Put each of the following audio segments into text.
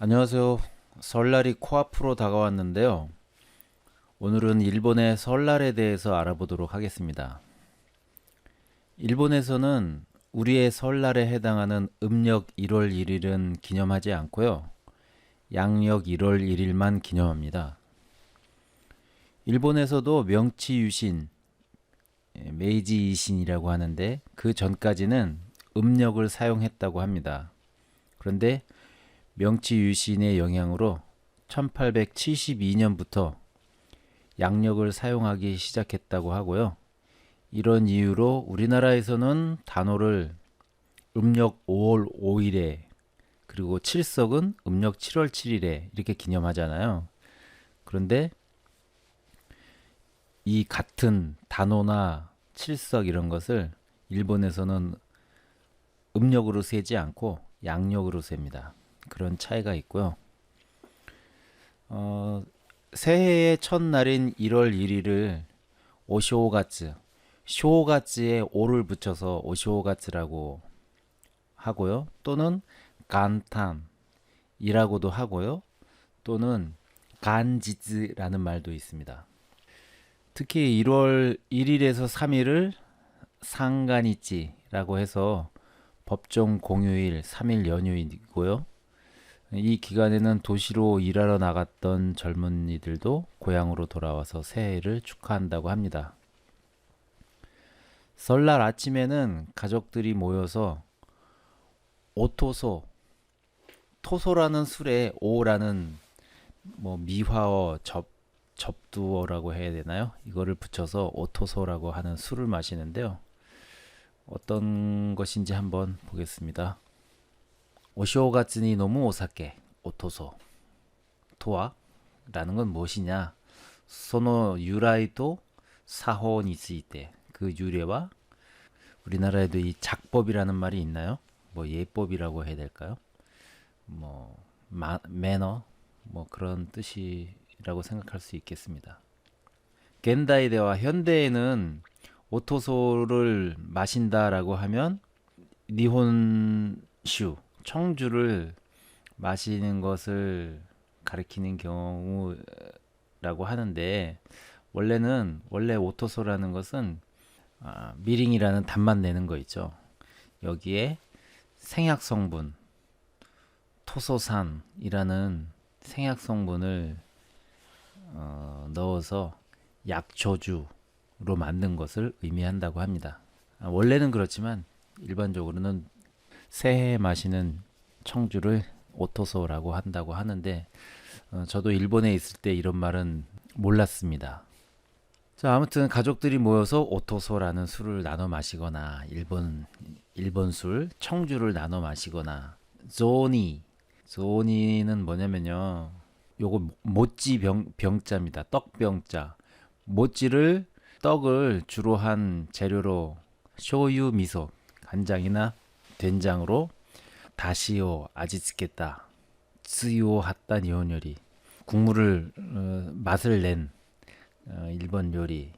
안녕하세요. 설날이 코앞으로 다가왔는데요. 오늘은 일본의 설날에 대해서 알아보도록 하겠습니다. 일본에서는 우리의 설날에 해당하는 음력 1월 1일은 기념하지 않고요. 양력 1월 1일만 기념합니다. 일본에서도 명치 유신, 메이지 이신이라고 하는데 그 전까지는 음력을 사용했다고 합니다. 그런데 명치 유신의 영향으로 1872년부터 양력을 사용하기 시작했다고 하고요. 이런 이유로 우리나라에서는 단오를 음력 5월 5일에 그리고 칠석은 음력 7월 7일에 이렇게 기념하잖아요. 그런데 이 같은 단오나 칠석 이런 것을 일본에서는 음력으로 세지 않고 양력으로 셉니다. 그런 차이가 있고요. 새해의 첫날인 1월 1일을 오쇼가츠, 쇼가츠에 오를 붙여서 오쇼가츠라고 하고요. 또는 간탄이라고도 하고요. 또는 간지즈라는 말도 있습니다. 특히 1월 1일에서 3일을 상간이치라고 해서 법정 공휴일 3일 연휴이고요. 이 기간에는 도시로 일하러 나갔던 젊은이들도 고향으로 돌아와서 새해를 축하한다고 합니다. 설날 아침에는 가족들이 모여서 오토소, 토소라는 술에 오라는 미화어 접두어라고 해야 되나요? 이거를 붙여서 오토소라고 하는 술을 마시는데요. 어떤 것인지 한번 보겠습니다. 오쇼가츠니 노무 오사케 오토소 토와라는 건 무엇이냐? 소노 유라이도 사호니 쓰이테 그 유래와 우리나라에도 이 작법이라는 말이 있나요? 예법이라고 해야 될까요? 매너 그런 뜻이라고 생각할 수 있겠습니다. 겐다이대와 현대에는 오토소를 마신다라고 하면 니혼슈 청주를 마시는 것을 가리키는 경우라고 하는데 원래 오토소라는 것은 미링이라는 단만 내는 거 있죠. 여기에 생약 성분 토소산이라는 생약 성분을 넣어서 약초주로 만든 것을 의미한다고 합니다. 원래는 그렇지만 일반적으로는 새해에 마시는 청주를 오토소라고 한다고 하는데 저도 일본에 있을 때 이런 말은 몰랐습니다. 자, 아무튼 가족들이 모여서 오토소라는 술을 나눠 마시거나 일본 술 청주를 나눠 마시거나 조니는 뭐냐면요. 요거 모찌 병자입니다. 떡병자. 모찌를 떡을 주로 한 재료로 쇼유 미소 간장이나 된장으로 다시오 아지츠케다 쯔요 핫다 니온 요리 국물을 맛을 낸 일본 요리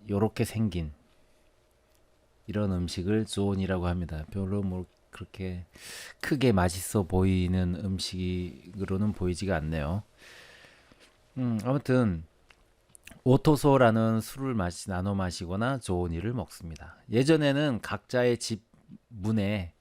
요렇게 생긴 이런 음식을 조온이라고 합니다. 별로 그렇게 크게 맛있어 보이는 음식으로는 보이지가 않네요. 아무튼 오토소라는 술을 나눠 마시거나 조온이를 먹습니다. 예전에는 각자의 집 문에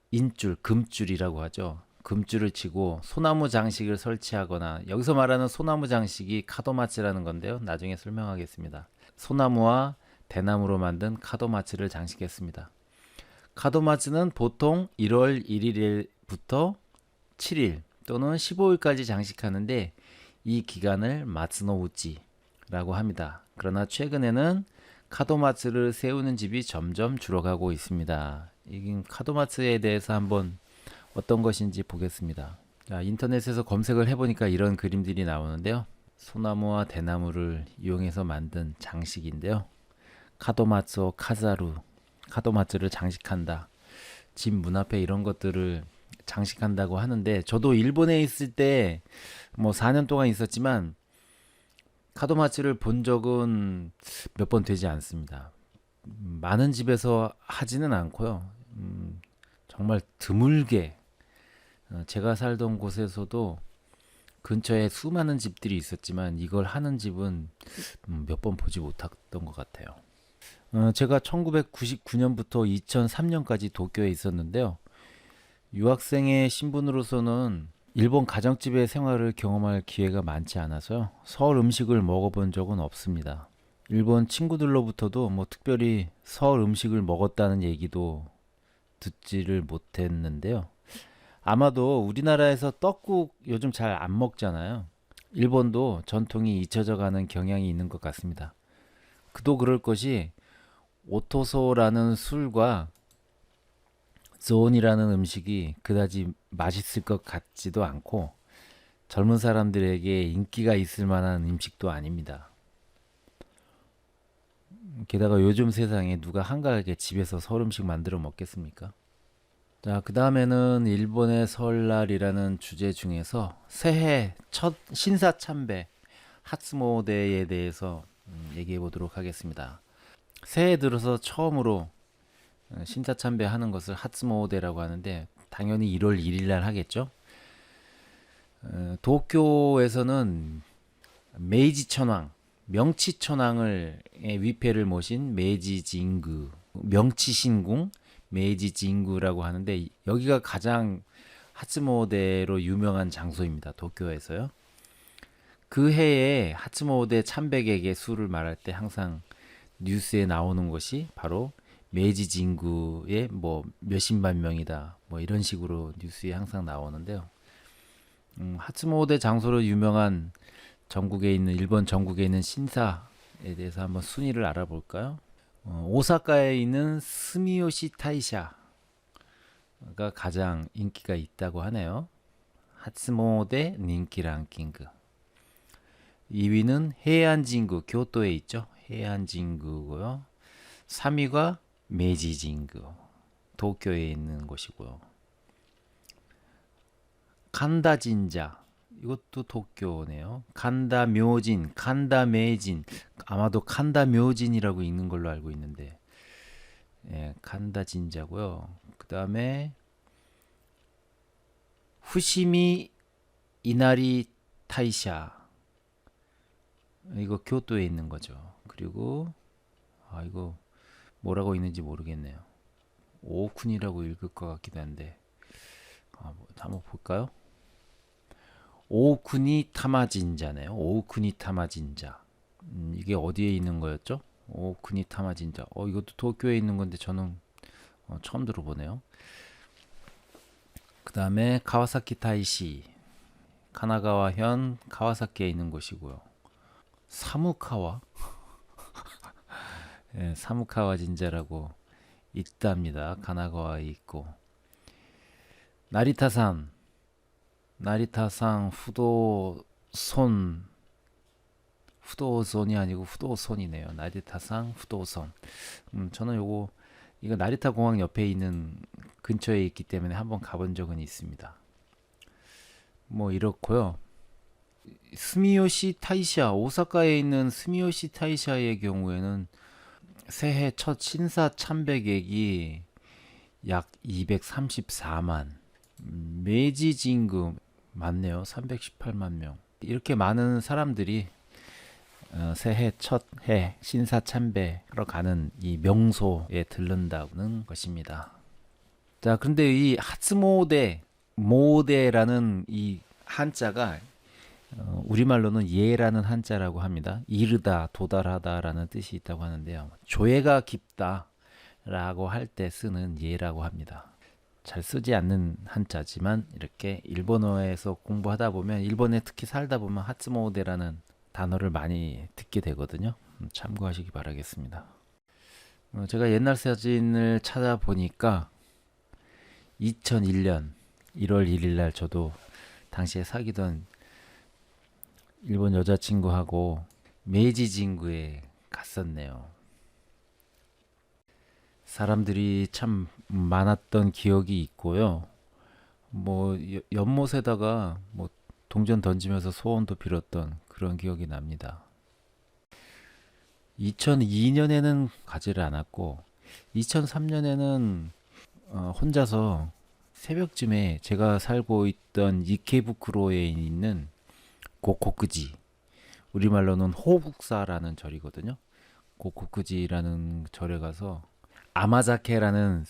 인줄, 금줄이라고 하죠. 금줄을 치고 소나무 장식을 설치하거나 여기서 말하는 소나무 장식이 카도마츠라는 건데요. 나중에 설명하겠습니다. 소나무와 대나무로 만든 카도마츠를 장식했습니다. 카도마츠는 보통 1월 1일부터 7일 또는 15일까지 장식하는데 이 기간을 마츠노우치라고 합니다. 그러나 최근에는 카도마츠를 세우는 집이 점점 줄어가고 있습니다. 이 카도마츠에 대해서 한번 어떤 것인지 보겠습니다. 자, 인터넷에서 검색을 해보니까 이런 그림들이 나오는데요. 소나무와 대나무를 이용해서 만든 장식인데요. 카도마츠오 카자루, 카도마츠를 장식한다. 집 문 앞에 이런 것들을 장식한다고 하는데 저도 일본에 있을 때 4년 동안 있었지만 카도마츠를 본 적은 몇 번 되지 않습니다. 많은 집에서 하지는 않고요. 정말 드물게 제가 살던 곳에서도 근처에 수많은 집들이 있었지만 이걸 하는 집은 몇 번 보지 못했던 것 같아요. 제가 1999년부터 2003년까지 도쿄에 있었는데요. 유학생의 신분으로서는 일본 가정집의 생활을 경험할 기회가 많지 않아서요. 서울 음식을 먹어본 적은 없습니다. 일본 친구들로부터도 뭐 특별히 서울 음식을 먹었다는 얘기도 듣지를 못했는데요. 아마도 우리나라에서 떡국 요즘 잘 안 먹잖아요. 일본도 전통이 잊혀져 가는 경향이 있는 것 같습니다. 그도 그럴 것이 오토소라는 술과 조온이라는 음식이 그다지 맛있을 것 같지도 않고 젊은 사람들에게 인기가 있을 만한 음식도 아닙니다. 게다가 요즘 세상에 누가 한가하게 집에서 서울 음식 만들어 먹겠습니까? 자, 그 다음에는 일본의 설날이라는 주제 중에서 새해 첫 신사참배 하츠모데에 대해서 얘기해 보도록 하겠습니다. 새해 들어서 처음으로 신사참배 하는 것을 하츠모데라고 하는데 당연히 1월 1일 날 하겠죠. 도쿄에서는 메이지 천황, 명치 천황을 위패를 모신 메이지 진구, 명치 신궁, 메이지 진구라고 하는데 여기가 가장 하츠모데로 유명한 장소입니다. 도쿄에서요. 그 해에 하츠모데 참배객의 수를 말할 때 항상 뉴스에 나오는 것이 바로 메이지 진구의 뭐 몇십만 명이다 뭐 이런 식으로 뉴스에 항상 나오는데요. 하츠모데 장소로 유명한 전국에 있는 일본 전국에 있는 신사에 대해서 한번 순위를 알아볼까요? 오사카에 있는 스미요시 타이샤가 가장 인기가 있다고 하네요. 하츠모데 닌키 랭킹. 2위는 해안진구, 교토에 있죠. 해안진구고요. 3위가 메이지진구, 도쿄에 있는 곳이고요. 칸다진자, 이것도 도쿄네요. 칸다묘진, 칸다메이진, 아마도 칸다묘진이라고 읽는 걸로 알고 있는데, 예, 칸다진자고요. 그 다음에 후시미 이나리 타이샤, 이거 교토에 있는 거죠. 그리고 이거 뭐라고 있는지 모르겠네요. 오쿤이라고 읽을 것 같기도 한데, 한번 볼까요? 오쿠니 타마진자네요. 오쿠니 타마진자. 이게 어디에 있는 거였죠? 오쿠니 타마진자. 이것도 도쿄에 있는 건데 저는 처음 들어보네요. 그 다음에 카와사키 타이시. 카나가와현 카와사키에 있는 곳이고요. 사무카와? 예, 사무카와 진자라고 있답니다. 가나가와에 있고. 나리타산. 나리타산 후도손이 아니고 후도손이네요. 나리타산 후도손. 저는 이거 나리타 공항 옆에 있는 근처에 있기 때문에 한번 가본 적은 있습니다. 뭐 이렇고요. 스미요시 타이샤, 오사카에 있는 스미요시 타이샤의 경우에는 새해 첫 신사 참배객이 약 234만. 메이지 진구 맞네요. 318만 명. 이렇게 많은 사람들이 새해 첫 해 신사 참배하러 가는 이 명소에 들른다는 것입니다. 자, 그런데 이 하츠모데 모데라는 이 한자가 우리말로는 예라는 한자라고 합니다. 이르다, 도달하다라는 뜻이 있다고 하는데요. 조예가 깊다라고 할 때 쓰는 예라고 합니다. 잘 쓰지 않는 한자지만 이렇게 일본어에서 공부하다 보면 일본에 특히 살다 보면 하츠모데라는 단어를 많이 듣게 되거든요. 참고하시기 바라겠습니다. 제가 옛날 사진을 찾아보니까 2001년 1월 1일 날 저도 당시에 사귀던 일본 여자친구하고 메이지 진구에 갔었네요. 사람들이 참 많았던 기억이 있고요. 뭐 연못에다가 뭐 동전 던지면서 소원도 빌었던 그런 기억이 납니다. 2002년에는 가지를 않았고 2003년에는 혼자서 새벽쯤에 제가 살고 있던 이케부쿠로에 있는 고코쿠지, 우리말로는 호북사라는 절이거든요. 고코쿠지라는 절에 가서 아마자케라는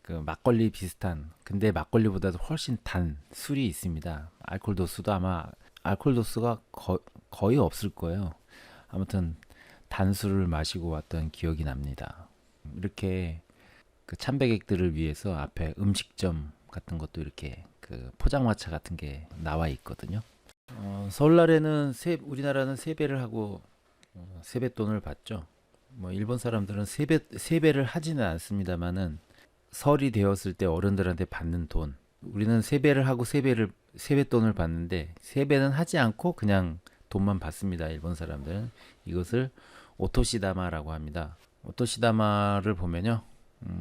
그 막걸리 비슷한, 근데 막걸리보다도 훨씬 단 술이 있습니다. 알코올 도수도 아마 알코올 도수가 거의 없을 거예요. 아무튼 단술을 마시고 왔던 기억이 납니다. 이렇게 그 참배객들을 위해서 앞에 음식점 같은 것도 이렇게 그 포장마차 같은 게 나와 있거든요. 설날에는 우리나라는 세배를 하고 세뱃돈을 받죠. 뭐 일본 사람들은 세배를 하지는 않습니다만은 설이 되었을 때 어른들한테 받는 돈, 우리는 세배를 하고 세뱃돈을 받는데 세배는 하지 않고 그냥 돈만 받습니다. 일본 사람들은 이것을 오토시다마라고 합니다. 오토시다마를 보면요,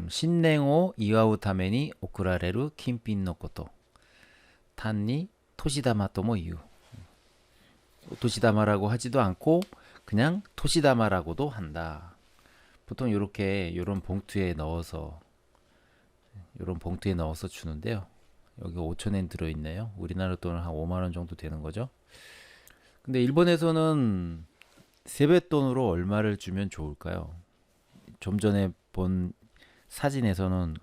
신냉오 이와우 타메니 오쿠라레루 킨핀 노 코토 탄니 토시다마토모 이유. 오토시다마라고 하지도 않고 그냥 토시다마라고도 한다. 보통 이런 봉투에 넣어서 주는데요. 여기 5,000엔 들어있네요. 우리나라 돈은 한 5만 원 정도 되는 거죠. 근데 일본에서는 세뱃돈으로 얼마를 주면 좋을까요? 좀 전에 본 사진에서는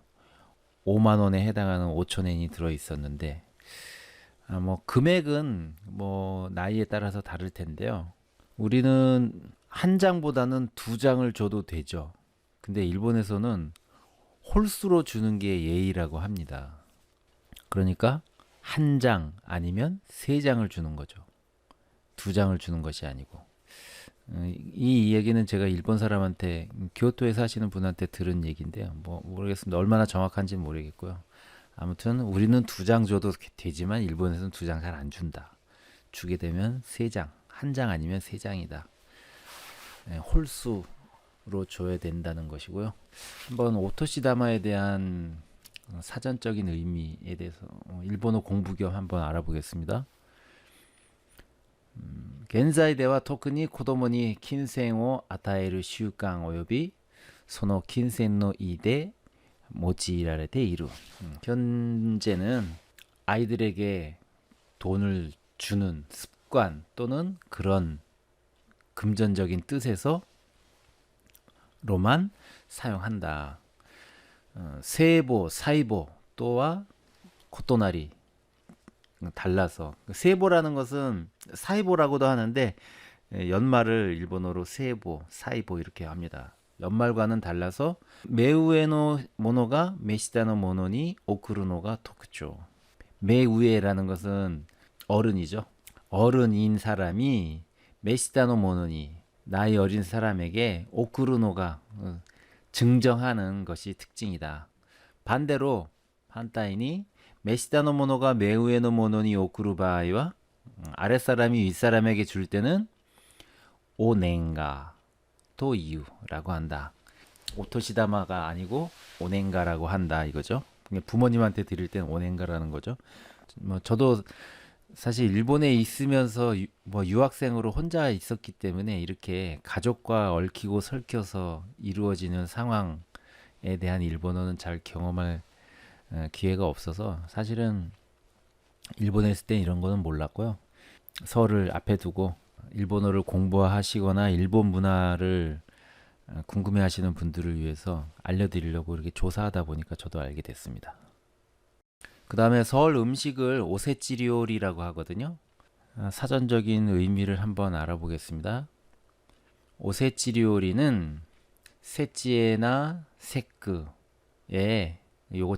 5만 원에 해당하는 5,000엔이 들어있었는데, 뭐 금액은 뭐 나이에 따라서 다를 텐데요. 우리는 한 장보다는 두 장을 줘도 되죠. 근데 일본에서는 홀수로 주는 게 예의라고 합니다. 그러니까 한 장 아니면 세 장을 주는 거죠. 두 장을 주는 것이 아니고. 이 얘기는 제가 일본 사람한테, 교토에 사시는 분한테 들은 얘기인데요. 뭐 모르겠습니다. 얼마나 정확한지는 모르겠고요. 아무튼 우리는 두 장 줘도 되지만 일본에서는 두 장 잘 안 준다. 주게 되면 세 장, 한 장 아니면 세 장이다. 홀수로 줘야 된다는 것이고요. 한번 오토시다마에 대한 사전적인 의미에 대해서 일본어 공부 겸 한번 알아보겠습니다. 現在では特に子供に金銭を与える習慣及びその金銭の意で用いられている. 현재는 아이들에게 돈을 주는 습관 또는 그런 금전적인 뜻에서 로만 사용한다. 세보, 사이보 또와 코토나리 달라서, 세보라는 것은 사이보라고도 하는데 연말을 일본어로 세보, 사이보 이렇게 합니다. 연말과는 달라서 메우에노 모노가 메시다노 모노니 오쿠르노가 토크죠. 메우에라는 것은 어른이죠. 어른인 사람이 메시다노 모노니 나이 어린 사람에게 오쿠르노가 증정하는 것이 특징이다. 반대로 한타이니 메시다노 모노가 메우에노 모노니 오쿠르 바이와 아랫사람이 윗사람에게 줄 때는 오넨가 또 이유라고 한다. 오토시다마가 아니고 오넨가라고 한다 이거죠. 부모님한테 드릴 때는 오넨가라는 거죠. 뭐 저도 사실 일본에 있으면서 뭐 유학생으로 혼자 있었기 때문에 이렇게 가족과 얽히고 설켜서 이루어지는 상황에 대한 일본어는 잘 경험할 기회가 없어서 사실은 일본에 있을 때 이런 거는 몰랐고요. 설을 앞에 두고 일본어를 공부하시거나 일본 문화를 궁금해하시는 분들을 위해서 알려드리려고 이렇게 조사하다 보니까 저도 알게 됐습니다. 그 다음에 설 음식을 오세치리오리라고 하거든요. 사전적인 의미를 한번 알아보겠습니다. 오세치리오리는 세치에나 세크에 요거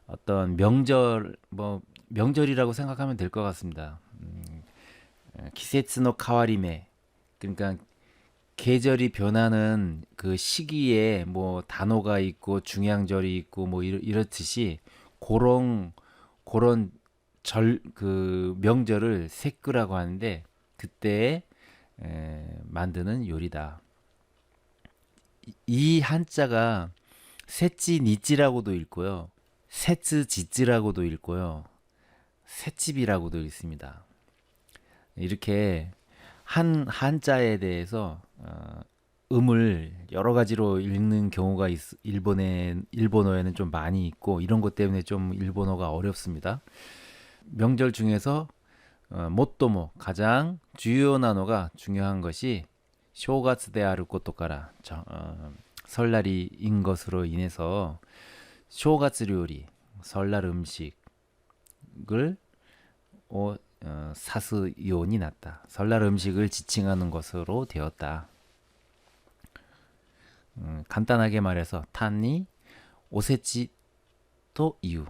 어떤 명절이라고 생각하면 될 것 같습니다. 기세츠노 카와리메, 그러니까 계절이 변하는 그 시기에 뭐 단오가 있고 중양절이 있고 뭐 이렇듯이 그런 그 명절을 세크라고 하는데 그때 만드는 요리다. 이 한자가 세찌니찌라고도 읽고요, 세츠지찌라고도 읽고요, 새집이라고도 읽습니다. 이렇게 한자에 대해서 음을 여러 가지로 읽는 경우가 일본어에는 좀 많이 있고 이런 것 때문에 좀 일본어가 어렵습니다. 명절 중에서 모토모 가장 주요 단어가 중요한 것이 쇼가츠 데 아르 코토카라 설날이인 것으로 인해서 쇼가츠 요리 설날 음식을 사스요니 났다. 설날 음식을 지칭하는 것으로 되었다. 간단하게 말해서 탄니 오세치 또 이유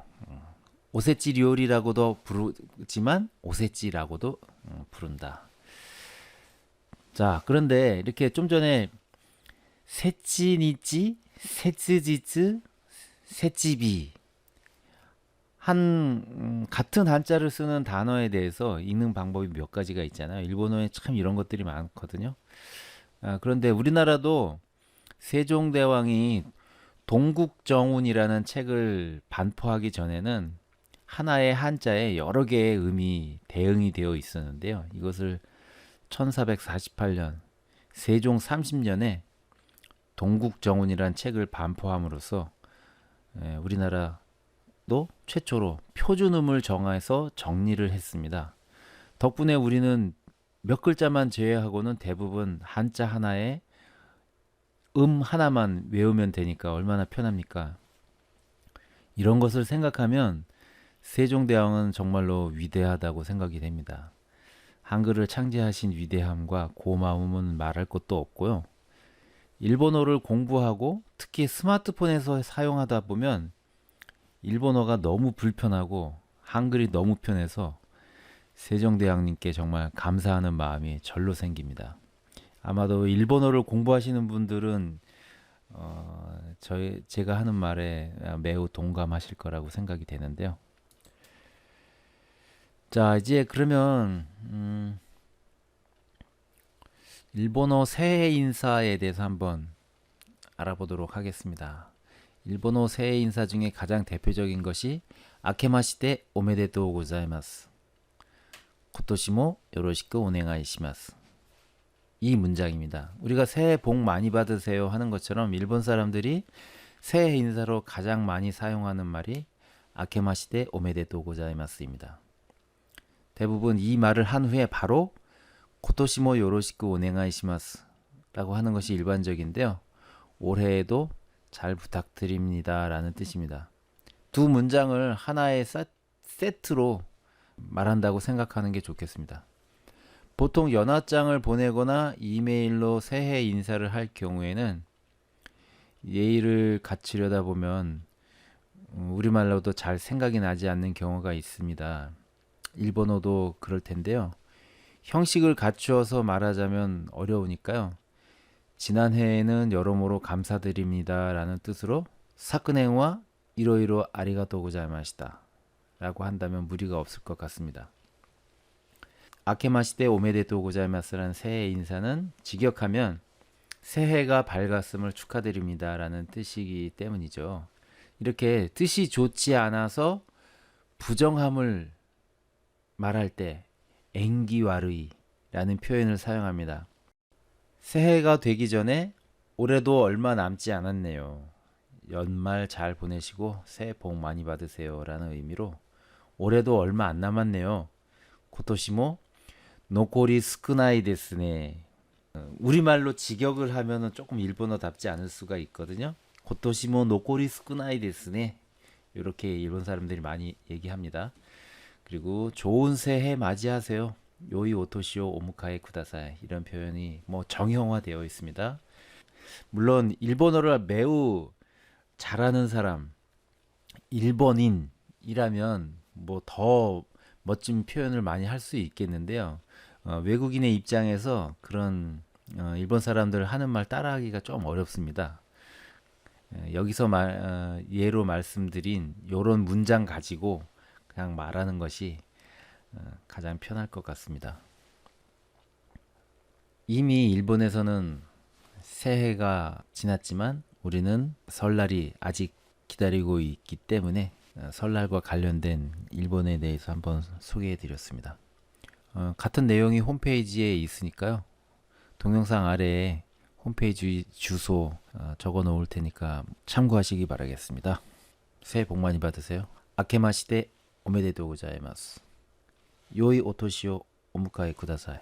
오세치 요리라고도 부르지만 오세치라고도 부른다. 자, 그런데 이렇게 좀 전에 세치니치, 세츠지츠, 세치비 같은 한자를 쓰는 단어에 대해서 읽는 방법이 몇 가지가 있잖아요. 일본어에 참 이런 것들이 많거든요. 그런데 우리나라도 세종대왕이 동국정운이라는 책을 반포하기 전에는 하나의 한자에 여러 개의 음이 대응이 되어 있었는데요. 이것을 1448년 세종 30년에 동국정운이라는 책을 반포함으로써 우리나라도 최초로 표준음을 정해서 정리를 했습니다. 덕분에 우리는 몇 글자만 제외하고는 대부분 한자 하나에 하나만 외우면 되니까 얼마나 편합니까? 이런 것을 생각하면 세종대왕은 정말로 위대하다고 생각이 됩니다. 한글을 창제하신 위대함과 고마움은 말할 것도 없고요. 일본어를 공부하고 특히 스마트폰에서 사용하다 보면 일본어가 너무 불편하고 한글이 너무 편해서 세종대왕님께 정말 감사하는 마음이 절로 생깁니다. 아마도 일본어를 공부하시는 분들은 제가 하는 말에 매우 동감하실 거라고 생각이 되는데요. 자, 이제 그러면 일본어 새해 인사에 대해서 한번 알아보도록 하겠습니다. 일본어 새해 인사 중에 가장 대표적인 것이 아케마시테 오메데토우 고자이마스. 코토시모 요로시쿠 오네가이시마스. 이 문장입니다. 우리가 새해 복 많이 받으세요 하는 것처럼 일본 사람들이 새해 인사로 가장 많이 사용하는 말이 아케마시테 오메데토우 고자이마스입니다. 대부분 이 말을 한 후에 바로 코토시모 요로시쿠 오네가이시마스 라고 하는 것이 일반적인데요. 올해에도 잘 부탁드립니다 라는 뜻입니다. 두 문장을 하나의 세트로 말한다고 생각하는 게 좋겠습니다. 보통 연하장을 보내거나 이메일로 새해 인사를 할 경우에는 예의를 갖추려다 보면 우리말로도 잘 생각이 나지 않는 경우가 있습니다. 일본어도 그럴 텐데요. 형식을 갖추어서 말하자면 어려우니까요. 지난해에는 여러모로 감사드립니다 라는 뜻으로 사크넨와 이로이로 아리가또 고자이마시다 라고 한다면 무리가 없을 것 같습니다. 아케마시테 오메데토 고자이마스라는 새해 인사는 직역하면 새해가 밝았음을 축하드립니다 라는 뜻이기 때문이죠. 이렇게 뜻이 좋지 않아서 부정함을 말할 때 엔기와르이 라는 표현을 사용합니다. 새해가 되기 전에 올해도 얼마 남지 않았네요. 연말 잘 보내시고 새해 복 많이 받으세요 라는 의미로 올해도 얼마 안 남았네요. 코토시모 노코리 스쿠나이 데스네. 우리말로 직역을 하면은 조금 일본어답지 않을 수가 있거든요. 코토시모 노코리 스쿠나이 데스네. 이렇게 일본 사람들이 많이 얘기합니다. 그리고 좋은 새해 맞이하세요. 요이 오토시오 오무카에 쿠다사이. 이런 표현이 뭐 정형화되어 있습니다. 물론 일본어를 매우 잘하는 사람, 일본인이라면 뭐 더 멋진 표현을 많이 할 수 있겠는데요. 외국인의 입장에서 그런 일본 사람들 하는 말 따라하기가 좀 어렵습니다. 여기서 예로 말씀드린 요런 문장 가지고 그냥 말하는 것이 가장 편할 것 같습니다. 이미 일본에서는 새해가 지났지만 우리는 설날이 아직 기다리고 있기 때문에 설날과 관련된 일본에 대해서 한번 소개해 드렸습니다. 같은 내용이 홈페이지에 있으니까요. 동영상 아래에 홈페이지 주소 적어 놓을 테니까 참고하시기 바라겠습니다. 새해 복 많이 받으세요. 아케마시테 오메데토 고자이마스. 요이 오토시오 오무카에 쿠다사이.